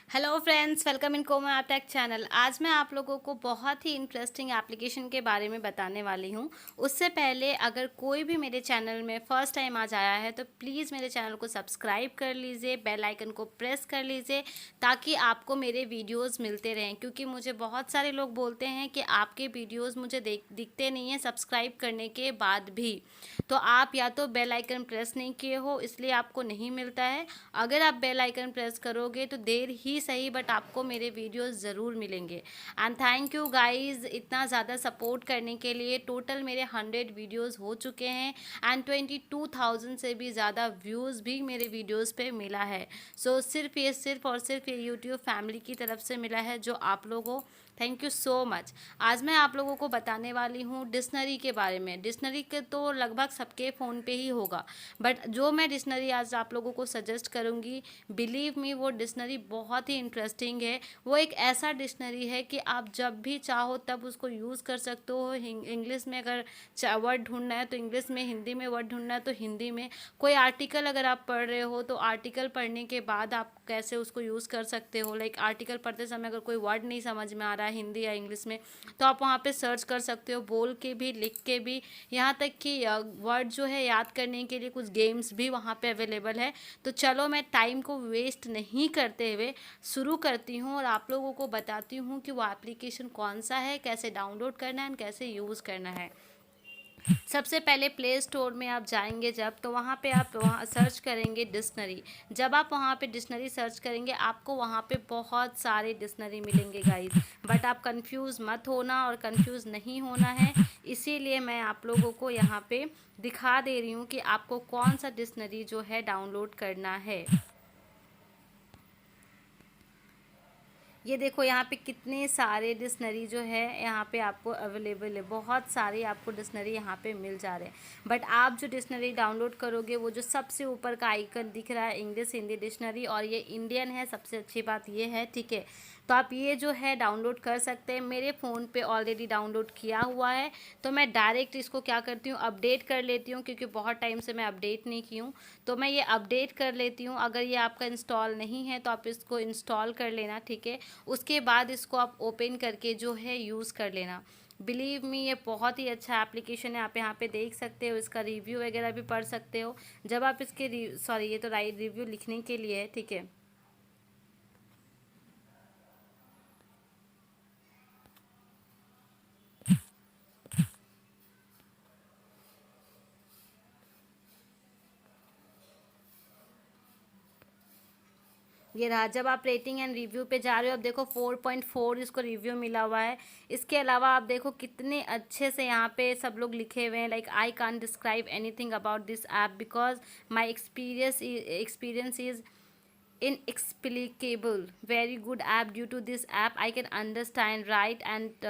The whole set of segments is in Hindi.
हेलो फ्रेंड्स, वेलकम इन कोमा टेक चैनल। आज मैं आप लोगों को बहुत ही इंटरेस्टिंग एप्लीकेशन के बारे में बताने वाली हूँ। उससे पहले अगर कोई भी मेरे चैनल में फ़र्स्ट टाइम आज आया है तो प्लीज़ मेरे चैनल को सब्सक्राइब कर लीजिए, बेल आइकन को प्रेस कर लीजिए ताकि आपको मेरे वीडियोस मिलते रहें। क्योंकि मुझे बहुत सारे लोग बोलते हैं कि आपके वीडियोस मुझे दिखते नहीं हैं सब्सक्राइब करने के बाद भी। तो आप या तो बेल आइकन प्रेस नहीं किए हो इसलिए आपको नहीं मिलता है। अगर आप बेल आइकन प्रेस करोगे तो देर ही सही बट आपको मेरे वीडियोस ज़रूर मिलेंगे। एंड थैंक यू गाइस इतना ज़्यादा सपोर्ट करने के लिए। टोटल मेरे 100 वीडियोस हो चुके हैं एंड 22,000 से भी ज़्यादा व्यूज़ भी मेरे वीडियोस पे मिला है। सिर्फ और सिर्फ ये यूट्यूब फैमिली की तरफ से मिला है जो आप लोगों। Thank you so much. आज मैं आप लोगों को बताने वाली हूँ डिक्शनरी के बारे में। डिक्शनरी के तो लगभग सबके फ़ोन पे ही होगा, बट जो मैं डिक्शनरी आज आप लोगों को सजेस्ट करूँगी, बिलीव मी वो डिक्शनरी बहुत ही इंटरेस्टिंग है। वो एक ऐसा डिक्शनरी है कि आप जब भी चाहो तब उसको यूज़ कर सकते हो। इंग्लिश में अगर वर्ड ढूंढना है तो इंग्लिश में, हिंदी में वर्ड ढूंढना है तो हिंदी में। कोई आर्टिकल अगर आप पढ़ रहे हो तो आर्टिकल पढ़ने के बाद आप कैसे उसको यूज़ कर सकते हो। लाइक आर्टिकल पढ़ते समय अगर कोई वर्ड नहीं समझ में आ रहा है हिंदी या इंग्लिश में तो आप वहाँ पे सर्च कर सकते हो, बोल के भी, लिख के भी। यहाँ तक कि वर्ड जो है याद करने के लिए कुछ गेम्स भी वहाँ पे अवेलेबल है। तो चलो मैं टाइम को वेस्ट नहीं करते हुए शुरू करती हूँ और आप लोगों को बताती हूँ कि वो एप्लीकेशन कौन सा है, कैसे डाउनलोड करना है, कैसे यूज़ करना है। सबसे पहले प्ले स्टोर में आप जाएंगे जब, तो वहाँ पे आप वहाँ सर्च करेंगे डिक्शनरी। जब आप वहाँ पे डिक्शनरी सर्च करेंगे आपको वहाँ पे बहुत सारे डिक्शनरी मिलेंगे गाइस। बट आप कंफ्यूज मत होना और कंफ्यूज नहीं होना है, इसीलिए मैं आप लोगों को यहाँ पे दिखा दे रही हूँ कि आपको कौन सा डिक्शनरी जो है डाउनलोड करना है। ये देखो यहाँ पे कितने सारे डिक्शनरी जो है यहाँ पे आपको अवेलेबल है। बहुत सारे आपको डिक्शनरी यहाँ पे मिल जा रहे हैं। बट आप जो डिक्शनरी डाउनलोड करोगे वो जो सबसे ऊपर का आइकन दिख रहा है इंग्लिश हिंदी डिक्शनरी, और ये इंडियन है। सबसे अच्छी बात ये है, ठीक है। तो आप ये जो है डाउनलोड कर सकते हैं। मेरे फ़ोन पे ऑलरेडी डाउनलोड किया हुआ है तो मैं डायरेक्ट इसको क्या करती हूँ, अपडेट कर लेती हूँ, क्योंकि बहुत टाइम से मैं अपडेट नहीं की हूँ। तो मैं ये अपडेट कर लेती हूँ। अगर ये आपका इंस्टॉल नहीं है तो आप इसको इंस्टॉल कर लेना, ठीक है। उसके बाद इसको आप ओपन करके जो है यूज़ कर लेना। बिलीव मी ये बहुत ही अच्छा एप्लीकेशन है। आप यहाँ पे देख सकते हो, इसका रिव्यू वगैरह भी पढ़ सकते हो। जब आप इसके सॉरी ये तो राइट रिव्यू लिखने के लिए है, ठीक है। ये रहा। जब आप रेटिंग एंड रिव्यू पे जा रहे हो, अब देखो 4.4 इसको रिव्यू मिला हुआ है। इसके अलावा आप देखो कितने अच्छे से यहाँ पे सब लोग लिखे हुए हैं। Like I can't describe anything about this app because my experience is inexplicable, very good app. Due to this app I can understand, write and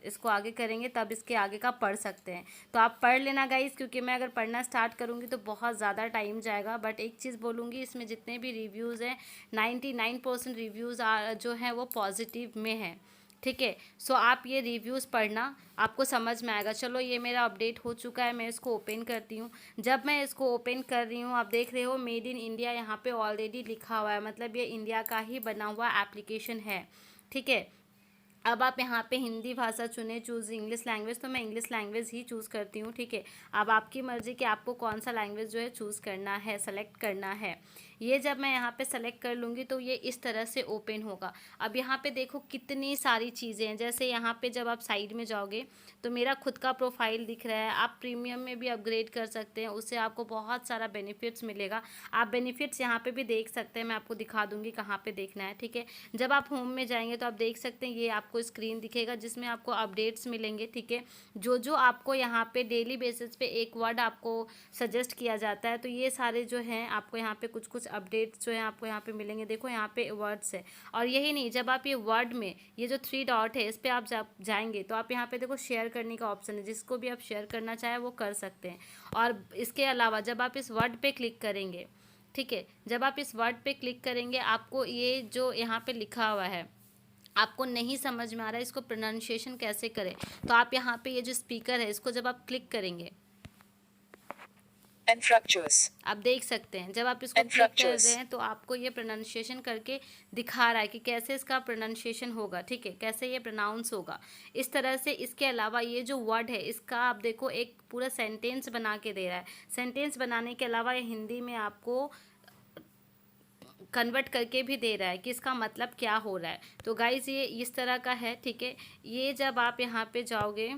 इसको आगे करेंगे तब इसके आगे का पढ़ सकते हैं। तो आप पढ़ लेना गाइस, क्योंकि मैं अगर पढ़ना स्टार्ट करूँगी तो बहुत ज़्यादा टाइम जाएगा। बट एक चीज़ बोलूँगी, इसमें जितने भी रिव्यूज़ हैं 99% रिव्यूज़ जो हैं वो पॉजिटिव में हैं, ठीक है। सो आप ये रिव्यूज़ पढ़ना, आपको समझ में आएगा। चलो ये मेरा अपडेट हो चुका है, मैं इसको ओपन करती हूँ। जब मैं इसको ओपन कर रही हूँ आप देख रहे हो मेड इन इंडिया यहाँ पे ऑलरेडी लिखा हुआ है, मतलब ये इंडिया का ही बना हुआ एप्लीकेशन है, ठीक है। अब आप यहाँ पे हिंदी भाषा चुने, चूज़ इंग्लिश लैंग्वेज, तो मैं इंग्लिश लैंग्वेज ही चूज़ करती हूँ, ठीक है। अब आपकी मर्ज़ी कि आपको कौन सा लैंग्वेज जो है चूज़ करना है, सेलेक्ट करना है। ये जब मैं यहाँ पे सेलेक्ट कर लूँगी तो ये इस तरह से ओपन होगा। अब यहाँ पे देखो कितनी सारी चीज़ें हैं। जैसे यहाँ पे जब आप साइड में जाओगे तो मेरा खुद का प्रोफाइल दिख रहा है। आप प्रीमियम में भी अपग्रेड कर सकते हैं, उससे आपको बहुत सारा बेनिफिट्स मिलेगा। आप बेनिफिट्स यहाँ पे भी देख सकते हैं, मैं आपको दिखा दूँगी कहाँ पे देखना है, ठीक है। जब आप होम में जाएंगे तो आप देख सकते हैं ये आपको स्क्रीन दिखेगा जिसमें आपको अपडेट्स मिलेंगे, ठीक है। जो आपको यहाँ पे डेली बेसिस पे एक वर्ड आपको सजेस्ट किया जाता है, तो ये सारे जो हैं आपको यहाँ पे कुछ कुछ अपडेट्स जो हैं आपको यहाँ पे मिलेंगे। देखो यहाँ पे वर्ड्स है। और यही नहीं, जब आप ये वर्ड में ये जो 3 डॉट है इस पर आप जाएंगे तो आप यहाँ पे देखो शेयर करने का ऑप्शन है, जिसको भी आप शेयर करना चाहे वो कर सकते हैं। और इसके अलावा जब आप इस वर्ड पे क्लिक करेंगे, ठीक है, जब आप इस वर्ड पे क्लिक करेंगे आपको ये जो यहाँ पे लिखा हुआ है आपको नहीं समझ में आ रहा है इसको प्रोनाउंसिएशन कैसे करें, तो आप यहाँ पे ये जो स्पीकर है इसको जब आप क्लिक करेंगे infructuous, आप देख सकते हैं जब आप इसको क्लिक कर रहे हैं तो आपको ये प्रोनाउंसिएशन करके दिखा रहा है कि कैसे इसका प्रोनाउंसिएशन होगा, ठीक है, कैसे ये प्रोनाउंस होगा इस तरह से। इसके अलावा ये जो वर्ड है इसका आप देखो एक पूरा सेंटेंस बना के दे रहा है। सेंटेंस बनाने के अलावा ये हिंदी में आपको कन्वर्ट करके भी दे रहा है कि इसका मतलब क्या हो रहा है। तो गाइज ये इस तरह का है, ठीक है। ये जब आप यहाँ पे जाओगे,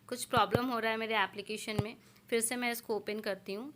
कुछ प्रॉब्लम हो रहा है मेरे एप्लीकेशन में, फिर से मैं इसको ओपन करती हूँ,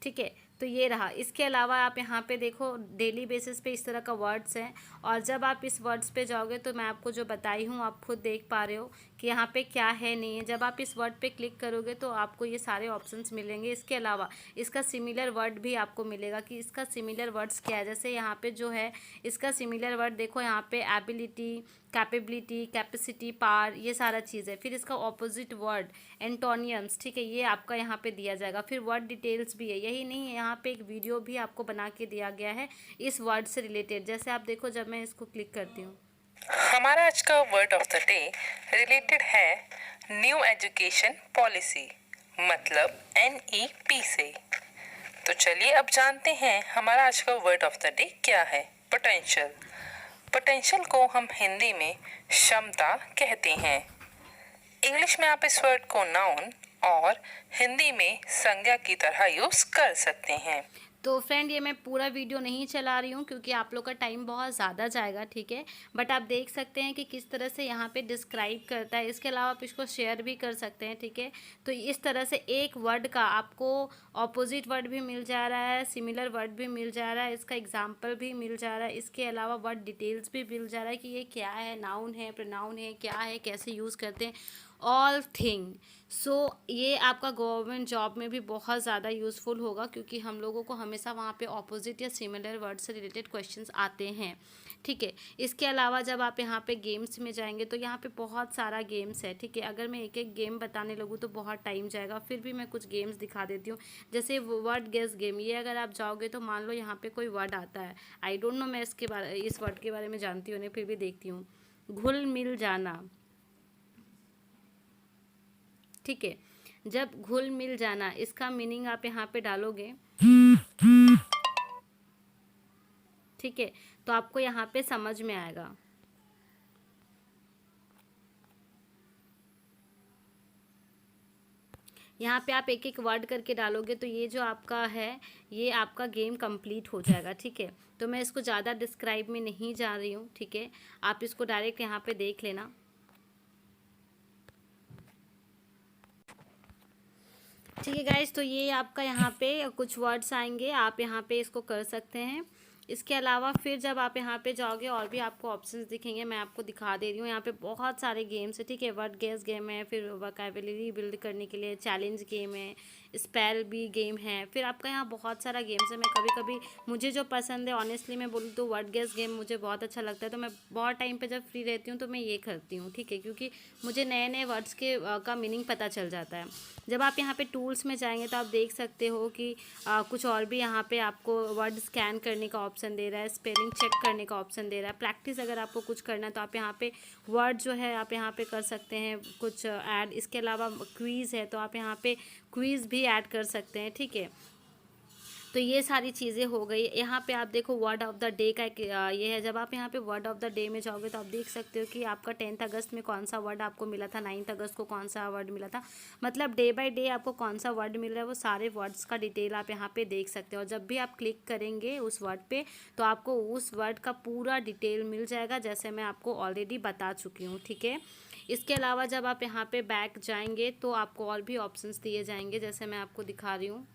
ठीक है। तो ये रहा। इसके अलावा आप यहाँ पे देखो डेली बेसिस पे इस तरह का वर्ड्स हैं, और जब आप इस वर्ड्स पे जाओगे तो मैं आपको जो बताई हूँ आप खुद देख पा रहे हो कि यहाँ पे क्या है नहीं है। जब आप इस वर्ड पे क्लिक करोगे तो आपको ये सारे ऑप्शंस मिलेंगे। इसके अलावा इसका सिमिलर वर्ड भी आपको मिलेगा कि इसका सिमिलर वर्ड्स क्या है। जैसे यहाँ पे जो है इसका सिमिलर वर्ड देखो, यहाँ पे एबिलिटी, कैपेबिलिटी, कैपेसिटी, पावर, ये सारा चीज़ है। फिर इसका ऑपोजिट वर्ड एंटोनियम्स, ठीक है, ये आपका यहाँ पे दिया जाएगा। फिर वर्ड डिटेल्स भी है। यही नहीं है, यहाँ पे एक वीडियो भी आपको बना के दिया गया है इस वर्ड से रिलेटेड। जैसे आप देखो जब मैं इसको क्लिक करती हूँ, हमारा आज का word of the day related है न्यू एजुकेशन पॉलिसी, मतलब NEP से। तो चलिए अब जानते हैं हमारा आज का वर्ड ऑफ द डे क्या है। पोटेंशियल। पोटेंशियल को हम हिंदी में क्षमता कहते हैं। इंग्लिश में आप इस वर्ड को नाउन और हिंदी में संज्ञा की तरह यूज कर सकते हैं। तो फ्रेंड ये मैं पूरा वीडियो नहीं चला रही हूँ क्योंकि आप लोग का टाइम बहुत ज़्यादा जाएगा, ठीक है। बट आप देख सकते हैं कि किस तरह से यहाँ पे डिस्क्राइब करता है। इसके अलावा आप इसको शेयर भी कर सकते हैं, ठीक है। तो इस तरह से एक वर्ड का आपको ऑपोजिट वर्ड भी मिल जा रहा है, सिमिलर वर्ड भी मिल जा रहा है, इसका एग्जाम्पल भी मिल जा रहा है। इसके अलावा वर्ड डिटेल्स भी मिल जा रहा है कि ये क्या है, नाउन है, प्रोनाउन है, क्या है, कैसे यूज़ करते हैं, ऑल थिंग। सो ये आपका गवर्नमेंट जॉब में भी बहुत ज़्यादा यूज़फुल होगा क्योंकि हम लोगों को हमेशा वहाँ पे ऑपोजिट या सिमिलर वर्ड से रिलेटेड क्वेश्चंस आते हैं, ठीक है। इसके अलावा जब आप यहाँ पे गेम्स में जाएंगे तो यहाँ पे बहुत सारा गेम्स है, ठीक है। अगर मैं एक एक गेम बताने लगूँ तो बहुत टाइम जाएगा, फिर भी मैं कुछ गेम्स दिखा देती हूँ। जैसे वर्ड गेस गेम, ये अगर आप जाओगे तो मान लो यहाँ पर कोई वर्ड आता है, आई डोंट नो मैं इस वर्ड के बारे में जानती हूँ नहीं, फिर भी देखती हूँ। घुल मिल जाना, ठीक है। जब घुल मिल जाना इसका मीनिंग आप यहाँ पे डालोगे, ठीक है, तो आपको यहाँ पे समझ में आएगा। यहाँ पे आप एक एक वर्ड करके डालोगे तो ये जो आपका है ये आपका गेम कंप्लीट हो जाएगा, ठीक है। तो मैं इसको ज़्यादा डिस्क्राइब में नहीं जा रही हूँ, ठीक है। आप इसको डायरेक्ट यहाँ पे देख लेना, ठीक है गाइज। तो ये आपका यहाँ पे कुछ वर्ड्स आएंगे, आप यहाँ पे इसको कर सकते हैं। इसके अलावा फिर जब आप यहाँ पे जाओगे और भी आपको ऑप्शंस दिखेंगे, मैं आपको दिखा दे रही हूँ। यहाँ पे बहुत सारे गेम्स है, ठीक है। वर्ड गेस गेम है, फिर वोकैबुलरी बिल्ड करने के लिए चैलेंज गेम है, स्पेल बी गेम है, फिर आपका यहाँ बहुत सारा गेम्स है। मैं कभी कभी मुझे जो पसंद है ऑनेस्टली मैं बोलूँ तो वर्ड गेस गेम मुझे बहुत अच्छा लगता है, तो मैं बहुत टाइम पे जब फ्री रहती हूँ तो मैं ये करती हूँ, ठीक है, क्योंकि मुझे नए नए वर्ड्स के का मीनिंग पता चल जाता है। जब आप यहाँ पे टूल्स में जाएंगे तो आप देख सकते हो कि कुछ और भी यहाँ पे आपको वर्ड स्कैन करने का ऑप्शन दे रहा है, स्पेलिंग चेक करने का ऑप्शन दे रहा है, प्रैक्टिस अगर आपको कुछ करना है तो आप यहाँ पे वर्ड जो है आप यहाँ पे कर सकते हैं कुछ ऐड। इसके अलावा क्वीज़ है तो आप यहाँ पे क्वीज़ भी ऐड कर सकते हैं, ठीक है। तो ये सारी चीज़ें हो गई। यहाँ पे आप देखो वर्ड ऑफ द डे का एक ये है। जब आप यहाँ पे वर्ड ऑफ द डे में जाओगे तो आप देख सकते हो कि आपका 10 अगस्त में कौन सा वर्ड आपको मिला था, 9 अगस्त को कौन सा वर्ड मिला था, मतलब डे बाय डे आपको कौन सा वर्ड मिल रहा है वो सारे वर्ड्स का डिटेल आप यहाँ पे देख सकते हो। और जब भी आप क्लिक करेंगे उस वर्ड पे तो आपको उस वर्ड का पूरा डिटेल मिल जाएगा, जैसे मैं आपको ऑलरेडी बता चुकी हूँ, ठीक है। इसके अलावा जब आप यहाँ पे बैक जाएंगे तो आपको और भी ऑप्शंस दिए जाएंगे, जैसे मैं आपको दिखा रही हूँ।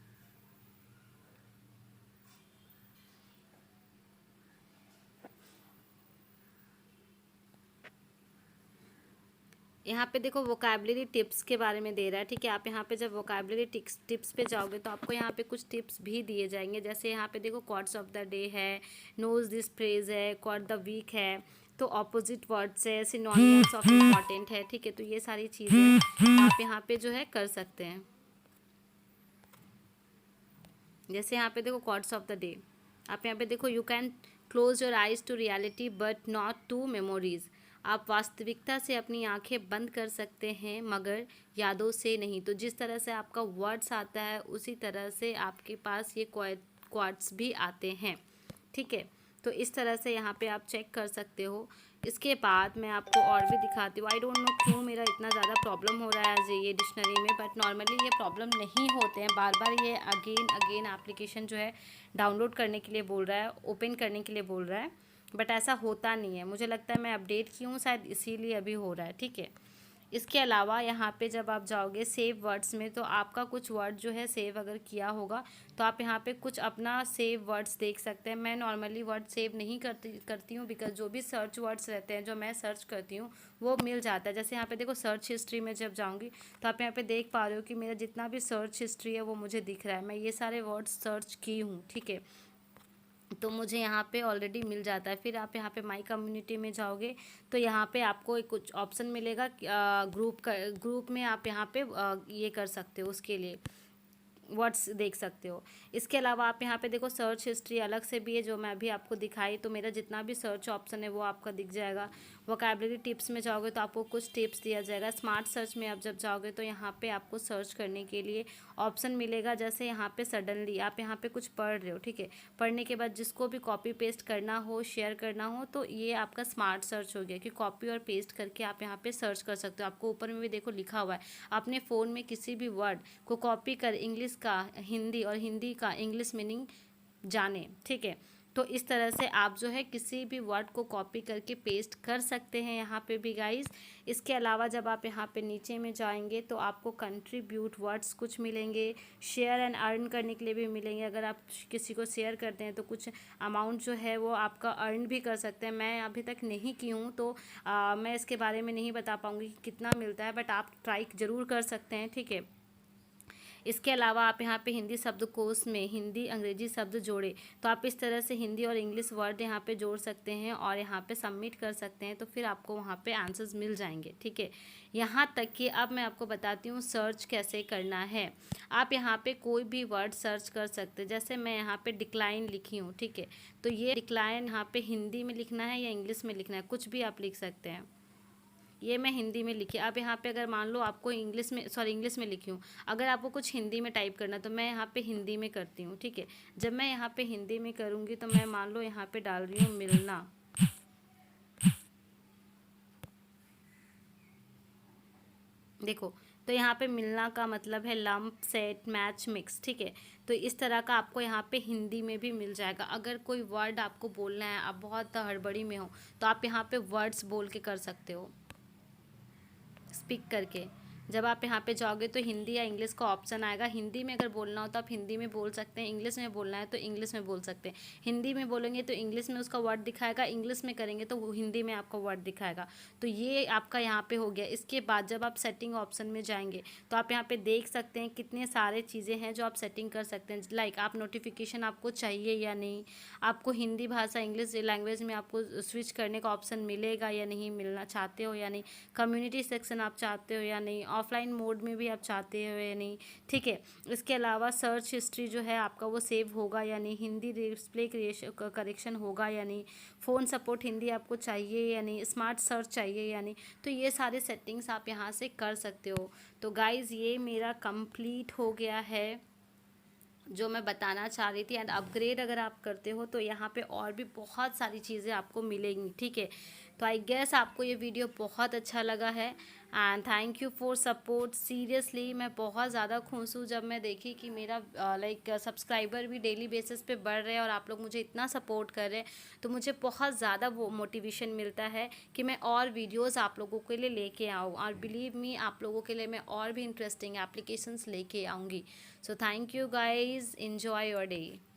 यहाँ पे देखो वोकैबुलरी टिप्स के बारे में दे रहा है, ठीक है। आप यहाँ पे जब वोकैबुलरी टिप्स पे जाओगे तो आपको यहाँ पे कुछ टिप्स भी दिए जाएंगे। जैसे यहाँ पे देखो कॉर्ड्स ऑफ द डे है, नोज दिस फ्रेज है, कॉर्ड द वीक है, तो ऑपोजिट वर्ड्स है, सिनोनिम्स ऑफ इम्पॉर्टेंट है, ठीक है। तो ये सारी चीज़ें आप यहाँ पे जो है कर सकते हैं। जैसे यहाँ पे देखो कॉर्ड्स ऑफ द डे, आप यहाँ पे देखो you can close your eyes to reality but not to memories. आप वास्तविकता से अपनी आंखें बंद कर सकते हैं मगर यादों से नहीं। तो जिस तरह से आपका वर्ड्स आता है उसी तरह से आपके पास ये क्वार्ट्स भी आते हैं, ठीक है। तो इस तरह से यहाँ पे आप चेक कर सकते हो। इसके बाद मैं आपको और भी दिखाती हूँ। आई डोंट नो क्यों मेरा इतना ज़्यादा प्रॉब्लम हो रहा है ये डिक्शनरी में, बट नॉर्मली ये प्रॉब्लम नहीं होते हैं। बार बार ये अगेन अगेन एप्लीकेशन जो है डाउनलोड करने के लिए बोल रहा है, ओपन करने के लिए बोल रहा है, बट ऐसा होता नहीं है। मुझे लगता है मैं अपडेट की हूँ शायद, इसीलिए अभी हो रहा है, ठीक है। इसके अलावा यहाँ पे जब आप जाओगे सेव वर्ड्स में, तो आपका कुछ वर्ड जो है सेव अगर किया होगा तो आप यहाँ पे कुछ अपना सेव वर्ड्स देख सकते हैं। मैं नॉर्मली वर्ड सेव नहीं करती हूँ बिकॉज जो भी सर्च वर्ड्स रहते हैं जो मैं सर्च करती हूँ वो मिल जाता है। जैसे यहाँ पे देखो सर्च हिस्ट्री में जब जाऊँगी तो आप यहाँ पे देख पा रहे हो कि मेरा जितना भी सर्च हिस्ट्री है वो मुझे दिख रहा है। मैं ये सारे वर्ड्स सर्च की हूँ, ठीक है, तो मुझे यहाँ पे ऑलरेडी मिल जाता है। फिर आप यहाँ पे माई कम्युनिटी में जाओगे तो यहाँ पे आपको एक कुछ ऑप्शन मिलेगा, ग्रुप में आप यहाँ पे ये कर सकते हो, उसके लिए वर्ड्स देख सकते हो। इसके अलावा आप यहाँ पे देखो सर्च हिस्ट्री अलग से भी है जो मैं अभी आपको दिखाई, तो मेरा जितना भी सर्च ऑप्शन है वो आपका दिख जाएगा। वोकैबुलरी टिप्स में जाओगे तो आपको कुछ टिप्स दिया जाएगा। स्मार्ट सर्च में आप जब जाओगे तो यहाँ पे आपको सर्च करने के लिए ऑप्शन मिलेगा। जैसे यहाँ पे सडनली आप यहाँ पे कुछ पढ़ रहे हो, ठीक है, पढ़ने के बाद जिसको भी कॉपी पेस्ट करना हो, शेयर करना हो, तो ये आपका स्मार्ट सर्च हो गया कि कॉपी और पेस्ट करके आप यहाँ पे सर्च कर सकते हो। आपको ऊपर में भी देखो लिखा हुआ है, अपने फ़ोन में किसी भी वर्ड को कॉपी कर इंग्लिश का हिंदी और हिंदी का इंग्लिश मीनिंग जाने, ठीक है। तो इस तरह से आप जो है किसी भी वर्ड को कॉपी करके पेस्ट कर सकते हैं यहाँ पे भी गाइस। इसके अलावा जब आप यहाँ पे नीचे में जाएंगे तो आपको कंट्रीब्यूट वर्ड्स कुछ मिलेंगे, शेयर एंड अर्न करने के लिए भी मिलेंगे। अगर आप किसी को शेयर करते हैं तो कुछ अमाउंट जो है वो आपका अर्न भी कर सकते हैं। मैं अभी तक नहीं की हूँ तो मैं इसके बारे में नहीं बता पाऊँगी कि कितना मिलता है, बट आप ट्राई ज़रूर कर सकते हैं, ठीक है। इसके अलावा आप यहाँ पे हिंदी शब्दकोश में हिंदी अंग्रेजी शब्द जोड़े, तो आप इस तरह से हिंदी और इंग्लिश वर्ड यहाँ पे जोड़ सकते हैं और यहाँ पे सबमिट कर सकते हैं, तो फिर आपको वहाँ पे आंसर्स मिल जाएंगे, ठीक है। यहाँ तक कि अब मैं आपको बताती हूँ सर्च कैसे करना है। आप यहाँ पे कोई भी वर्ड सर्च कर सकते हैं। जैसे मैं यहाँ पे डिक्लाइन लिखी हूँ, ठीक है, तो ये डिक्लाइन यहाँ पे हिंदी में लिखना है या इंग्लिश में लिखना है, कुछ भी आप लिख सकते हैं। ये मैं हिंदी में लिखी। अब यहाँ पे अगर मान लो आपको इंग्लिश में लिखी हूँ, अगर आपको कुछ हिंदी में टाइप करना तो मैं यहाँ पे हिंदी में करती हूँ, ठीक है। जब मैं यहाँ पे हिंदी में करूँगी तो मैं मान लो यहाँ पे डाल रही हूँ मिलना, देखो, तो यहाँ पे मिलना का मतलब है लंप, सेट, मैच, मिक्स, ठीक है। तो इस तरह का आपको यहाँ पे हिंदी में भी मिल जाएगा। अगर कोई वर्ड आपको बोलना है, आप बहुत हड़बड़ी में हो, तो आप यहाँ पे वर्ड्स बोल के कर सकते हो, स्पीक करके। जब आप यहाँ पे जाओगे तो हिंदी या इंग्लिश का ऑप्शन आएगा। हिंदी में अगर बोलना हो तो आप हिंदी में बोल सकते हैं, इंग्लिश में बोलना है तो इंग्लिश में बोल सकते हैं। हिंदी में बोलेंगे तो इंग्लिश में उसका वर्ड दिखाएगा, इंग्लिश में करेंगे तो वो हिंदी में आपका वर्ड दिखाएगा। तो ये आपका यहाँ पे हो गया। इसके बाद जब आप सेटिंग ऑप्शन में जाएंगे तो आप यहाँ पे देख सकते हैं कितने सारे चीज़ें हैं जो आप सेटिंग कर सकते हैं। लाइक आप नोटिफिकेशन आपको चाहिए या नहीं, आपको हिंदी भाषा इंग्लिश लैंग्वेज में आपको स्विच करने का ऑप्शन मिलेगा या नहीं, मिलना चाहते हो या नहीं, कम्युनिटी सेक्शन आप चाहते हो या नहीं, ऑफलाइन मोड में भी आप चाहते हो या नहीं, ठीक है। इसके अलावा सर्च हिस्ट्री जो है आपका वो सेव होगा या नहीं, हिंदी डिस्प्ले करेक्शन होगा या नहीं, फ़ोन सपोर्ट हिंदी आपको चाहिए या नहीं, स्मार्ट सर्च चाहिए या नहीं, तो ये सारे सेटिंग्स आप यहाँ से कर सकते हो। तो गाइज़ ये मेरा कंप्लीट हो गया है जो मैं बताना चाह रही थी। एंड अपग्रेड अगर आप करते हो तो यहाँ पे और भी बहुत सारी चीज़ें आपको मिलेंगी, ठीक है। तो आई गेस आपको ये वीडियो बहुत अच्छा लगा है and thank you for support. Seriously मैं बहुत ज़्यादा खुश हूँ जब मैं देखी कि मेरा लाइक सब्सक्राइबर भी डेली बेसिस पे बढ़ रहे हैं और आप लोग मुझे इतना सपोर्ट कर रहे हैं, तो मुझे बहुत ज़्यादा वो मोटिवेशन मिलता है कि मैं और वीडियोज़ आप लोगों के लिए लेके आऊँ। और बिलीव मी आप लोगों के लिए मैं और भी इंटरेस्टिंग एप्लीकेशंस लेके आऊँगी। So thank you guys, enjoy your day।